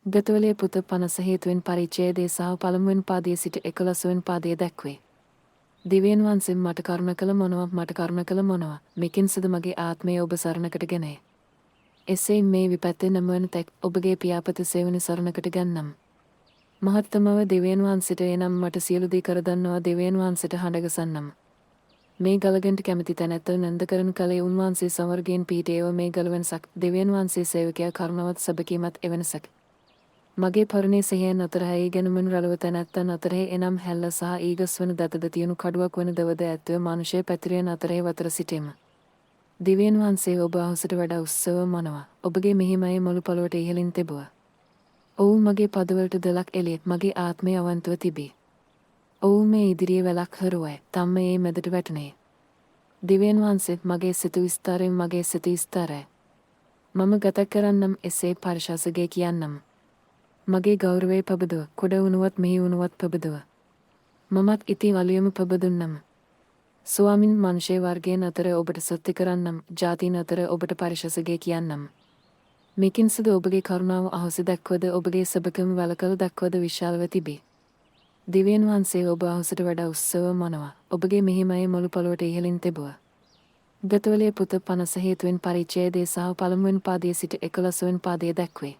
ගතවලේ පුත 50 හේතුවෙන් පරිච්ඡේදයේ සහ පළමුවෙන් පාදයේ සිට 11 වෙනි පාදයේ දැක්වේ. දිව්‍යන් වහන්සේ මට කරුණ කළ මොනවා මෙකින්සද මගේ ආත්මය ඔබ සරණකට ගෙනේ. එසේ මේ විපත්තේ නමවන තෙක් ඔබගේ පියාපත සේවන සරණකට ගන්නම්. මහත්තමව දෙවියන් වහන්සේට එනම් මට සියලු දී කර දන්නවා දෙවියන් වහන්සේට හඬගසන්නම්. මේ ගලගෙන්ට කැමති තැනැත්ත නන්ද කරන කලේ උන්වහන්සේ සමර්ගයෙන් පීඨේව මේ ගලවෙනසක් දෙවියන් වහන්සේ සේවකයා කරුණවත් සබකීමත් එවනසක්. මගේ පරණේ සිහියන් අතරහේ ගැනමන රළව තැනැත්තන් අතරේ එනම් හැල්ල සහ ඊගස් වන දතද තියුණු කඩුවක් වන දවද ඇත්ව මනුෂ්‍ය පැතිරියන් අතරේ වතර සිටීම. දිව්‍යන් වහන්සේ ඔබ අහසට වඩා උත්සව මනවා. ඔබගේ මෙහිමයි මුළු පොළොවට ඉහළින් තිබුවා. ඔවුන් මගේ පදවලට දලක් එළිය මගේ ආත්මය අවන්තව තිබේ. ඔවුන් මේ ඉදිරියේ වැලක් හරුවයි. තම්ම ඒ මැදට වැටුනේ. දිව්‍යන් වහන්සේ මගේ සිත විස්තරයෙන් මගේ සිත විස්තරයි. මම ගත කරන්නම් එසේ පරිශාසගේ කියන්නම්. මගේ ගෞරවය පබදුව කොඩ වුණුවත් මෙහි වුණුවත් පබදුව. මමත් ඉති වලියම පබදුන්නම්. ස්වාමින් මනුෂ්‍ය වර්ගයන් අතර ඔබට සත්‍ය කරන්නම් ජාතීන් අතර ඔබට පරිශාසගේ කියන්නම්. මේකින්සද ඔබගේ කරුණාව අහස දක්වද ඔබගේ සබකම වලකල දක්වද විශාලව තිබේ. දිව්‍යන් වහන්සේ ඔබ අහසට වඩා උත්සව මනවා. ඔබගේ මෙහිමයි මුළු පොළොවට ඉහළින් තිබුවා. ගතවලේ පුත 50 හේතුවෙන් පරිච්ඡේදයේ සහ පළමුවෙනි පාදයේ සිට 11 වෙනි පාදයේ දැක්වේ.